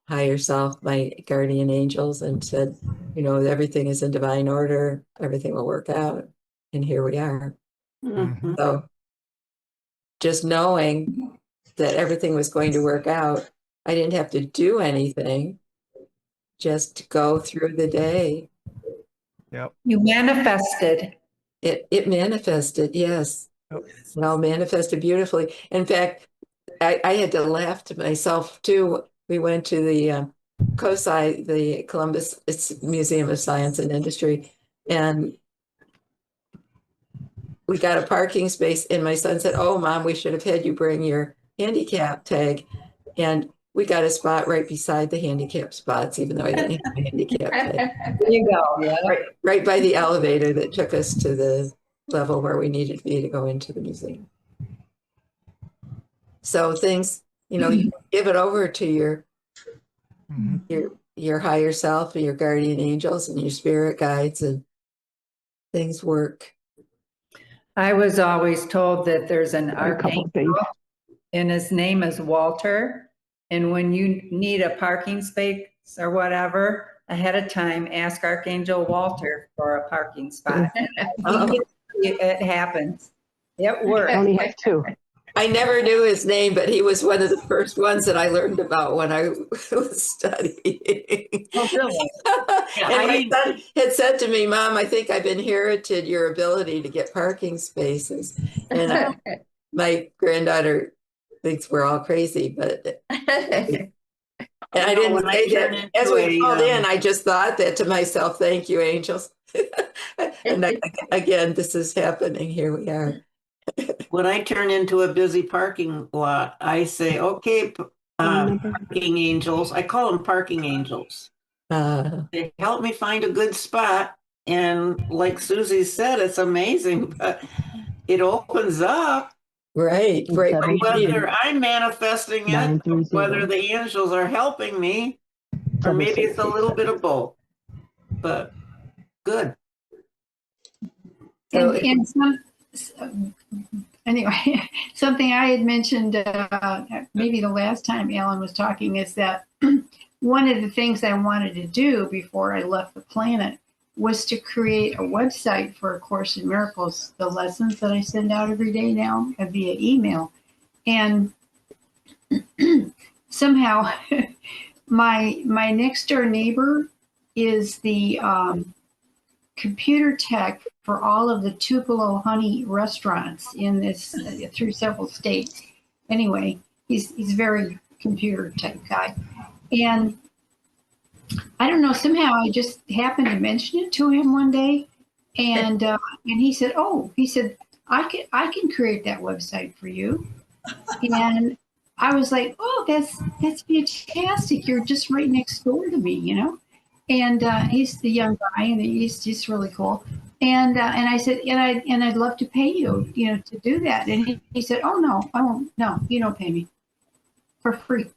higher self, my guardian angels, and said, everything is in divine order, everything will work out. And here we are. Mhm. So just knowing that everything was going to work out, I didn't have to do anything, just go through the day. Yep. You manifested. It manifested, yes. Yep. Well, manifested beautifully. In fact, I had to laugh to myself too. We went to the COSI, the Columbus Museum of Science and Industry, and we got a parking space. And my son said, "Oh, Mom, we should have had you bring your handicap tag." And we got a spot right beside the handicap spots, even though I didn't have a handicap tag. There you go. Yeah. Right by the elevator that took us to the level where we needed to be to go into the museum. So things, you give it over to your higher self and your guardian angels and your spirit guides, and things work. I was always told that there's an A couple archangel of things. and his name is Walter. And when you need a parking space or whatever, ahead of time, ask Archangel Walter for a parking spot. Oh. It happens. It works. I only have two. I never knew his name, but he was one of the first ones that I learned about when I was studying. Oh, really? And my son had said to me, "Mom, I think I've inherited your ability to get parking spaces." And my granddaughter thinks we're all crazy, but and I didn't when I say turn that. As into we a, called in, I just thought that to myself, "Thank you, angels." And again, this is happening. Here we are. When I turn into a busy parking lot, I say, "Okay, parking angels." I call them parking angels. They help me find a good spot. And like Susie said, it's amazing, but it opens up. Right. Whether I'm manifesting it, 930. whether the angels are helping me, or maybe it's a little bit of both. But good. So Anyway, something I had mentioned maybe the last time Alan was talking is that one of the things I wanted to do before I left the planet was to create a website for A Course in Miracles, the lessons that I send out every day now via email. And somehow my next door neighbor is the computer tech for all of the Tupelo honey restaurants in this through several states. Anyway, he's very computer tech guy. And I don't know, somehow I just happened to mention it to him one day. And he said, I can create that website for you. And I was like, oh, that's fantastic. You're just right next door to me, you know. And he's the young guy, and he's really cool. And I said, I'd love to pay you, you know, to do that. And he said, oh no, I won't. No, you don't pay me for free.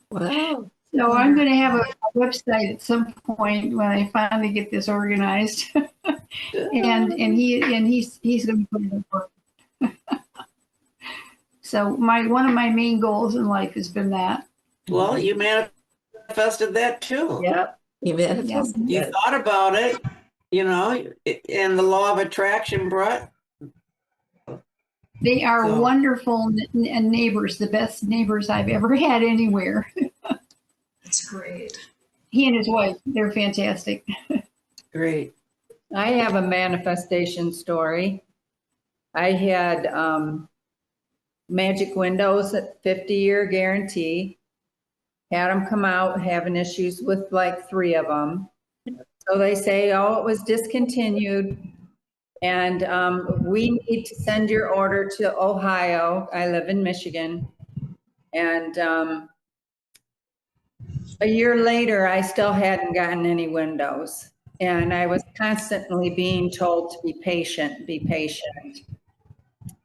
Wow. So I'm going to have a website at some point when I finally get this organized, and he's going to put it up. So one of my main goals in life has been that. Well, you manifested that too. Yep. You manifested You it. thought about it, you know, and the law of attraction brought. They are So- wonderful neighbors, the best neighbors I've ever had anywhere. That's great. He and his wife, they're fantastic. Great. I have a manifestation story. I had magic windows at 50-year guarantee. Had them come out, having issues with like 3 of them. So they say, oh, it was discontinued. And we need to send your order to Ohio. I live in Michigan. And a year later, I still hadn't gotten any windows. And I was constantly being told to be patient, be patient.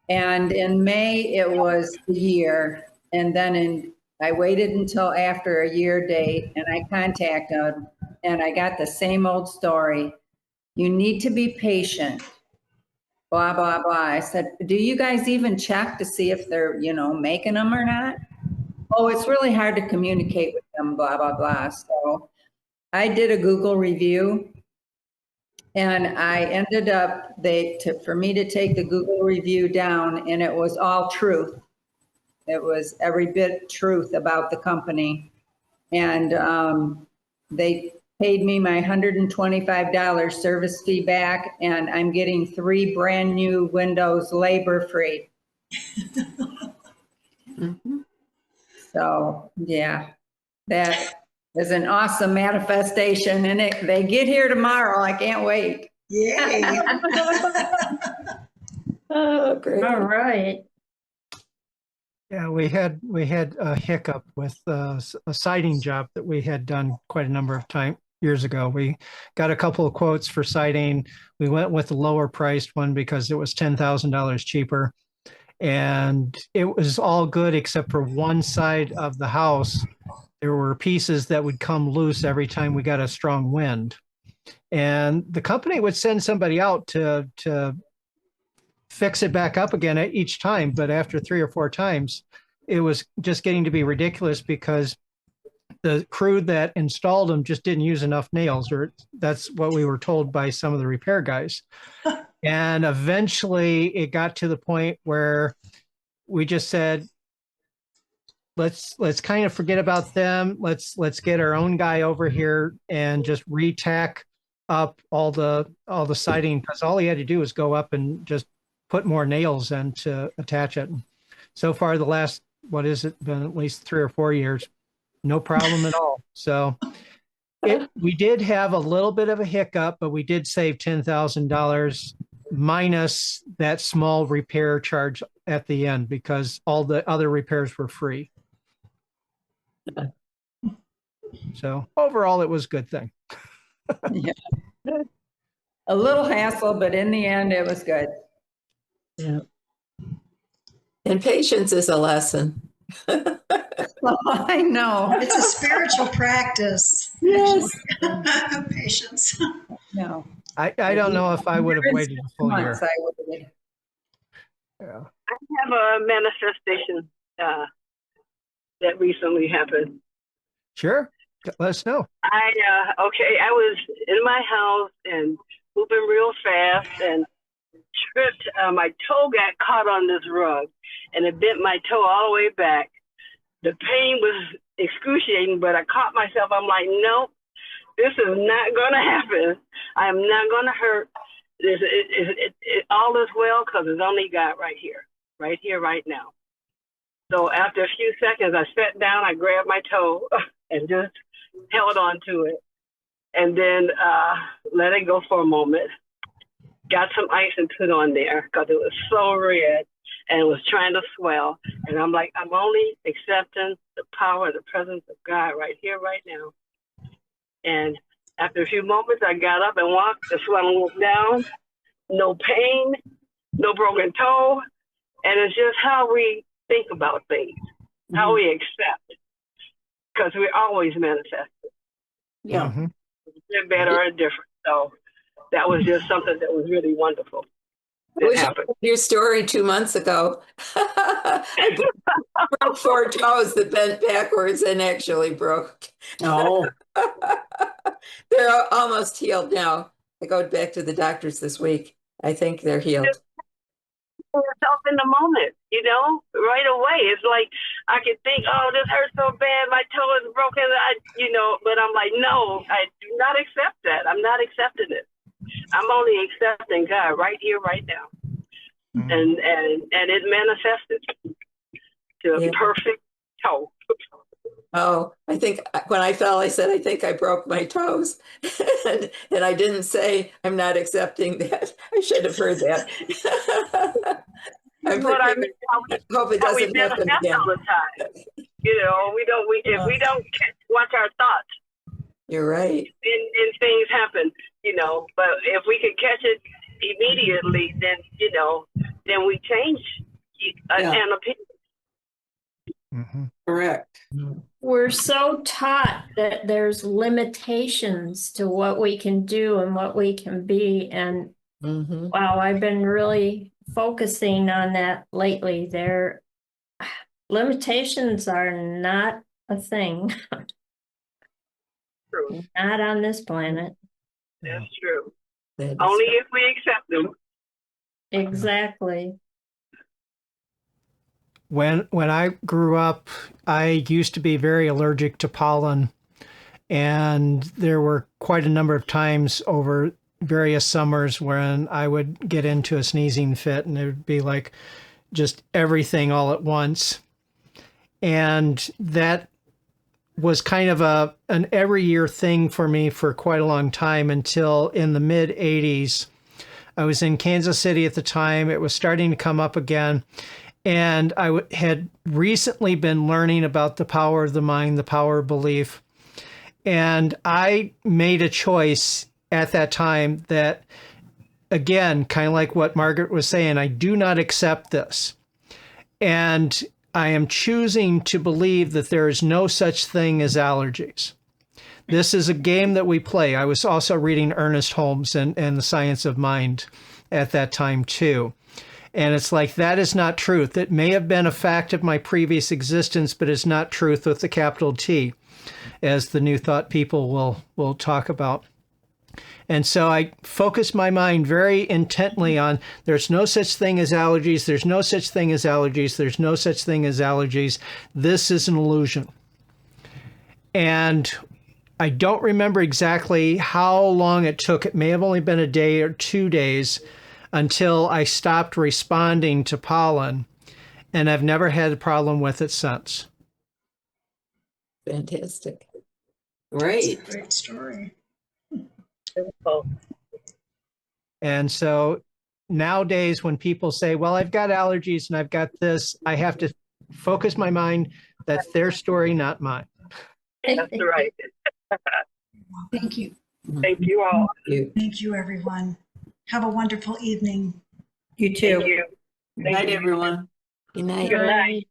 And in May, it was the year. And then I waited until after a year date, and I contacted them, and I got the same old story. You need to be patient, blah, blah, blah. I said, do you guys even check to see if they're, you know, making them or not? Oh, it's really hard to communicate with them, blah, blah, blah. So I did a Google review, and I ended up, for me to take the Google review down, and it was all truth. It was every bit truth about the company. And they paid me my $125 service fee back, and I'm getting 3 brand new windows labor free. Mhm. So yeah, that is an awesome manifestation, and they get here tomorrow. I can't wait. Yay. Oh, great. All right. Yeah, we had a hiccup with a siding job that we had done quite a number of years ago. We got a couple of quotes for siding. We went with the lower priced one because it was $10,000 cheaper, and it was all good except for one side of the house. There were pieces that would come loose every time we got a strong wind, and the company would send somebody out to fix it back up again at each time. But after 3 or 4 times, it was just getting to be ridiculous because the crew that installed them just didn't use enough nails, or that's what we were told by some of the repair guys. And eventually it got to the point where we just said, let's kind of forget about them. Let's get our own guy over here and just retack up all the siding, because all he had to do was go up and just put more nails in to attach it. So far, the last, what has it been, at least 3 or 4 years, no problem at all. So we did have a little bit of a hiccup, but we did save $10,000 minus that small repair charge at the end, because all the other repairs were free. So overall, it was a good thing. A little hassle, but in the end, it was good. Yeah. And patience is a lesson. I know. It's a spiritual practice. Yes. actually. Patience. No. I don't know if I would have waited a full year. Months I waited. Yeah. I have a manifestation that recently happened. Sure. Let us know. I was in my house and moving real fast and tripped. My toe got caught on this rug and it bent my toe all the way back. The pain was excruciating, but I caught myself. I'm like, nope, this is not going to happen. I am not going to hurt. All is well because it's only God right here, right now. So after a few seconds, I sat down, I grabbed my toe and just held on to it. And then let it go for a moment. Got some ice and put on there because it was so red. and it was trying to swell. And I'm like, I'm only accepting the power, the presence of God right here, right now. And after a few moments, I got up and walked. The swelling went down. No pain, no broken toe. And it's just how we think about things, how we accept, because we always manifest. Yeah. Mhm. They're better or different. So that was just something that was really wonderful. I wish I Happened. heard your story 2 months ago. I broke 4 toes that bent backwards and actually broke. Oh, They're almost healed now. I go back to the doctors this week. I think they're healed. Yourself in the moment, right away. It's like I could think, oh, this hurts so bad, my toe is broken, but I'm like, no, I do not accept that. I'm not accepting it. I'm only accepting God right here, right now. And it manifested to a perfect toe. Oh, I think when I fell, I said, I think I broke my toes. and I didn't say, I'm not accepting that. I should have heard that. I'm But I prepared. mean, Hope it how we doesn't happen manifest again. all the time. If we don't watch our thoughts, You're right. and things happen, but if we could catch it immediately, then we change an opinion. Mhm. correct. We're so taught that there's limitations to what we can do and what we can be. And Mhm. wow, I've been really focusing on that lately. Limitations are not a thing, True. not on this planet. That's true. That is Only right. if we accept them. Exactly. When I grew up, I used to be very allergic to pollen, and there were quite a number of times over various summers when I would get into a sneezing fit, and it would be like just everything all at once. And that was kind of an every year thing for me for quite a long time until in the mid 80s. I was in Kansas City at the time. It was starting to come up again. And I had recently been learning about the power of the mind, the power of belief. And I made a choice at that time that, again, kind of like what Margaret was saying, I do not accept this. And I am choosing to believe that there is no such thing as allergies. This is a game that we play. I was also reading Ernest Holmes and The Science of Mind at that time, too. And it's like, that is not truth. It may have been a fact of my previous existence, but it's not truth with the capital T, as the New Thought people will talk about. And so I focused my mind very intently on there's no such thing as allergies. There's no such thing as allergies. There's no such thing as allergies. This is an illusion. And I don't remember exactly how long it took. It may have only been a day or 2 days until I stopped responding to pollen. And I've never had a problem with it since. Fantastic. Great. Great story. And so nowadays when people say, well, I've got allergies and I've got this, I have to focus my mind. That's their story, not mine. That's right. Thank you. Thank you all. Thank you, everyone. Have a wonderful evening. You too. Thank you. Good night, everyone. Good night. Good night.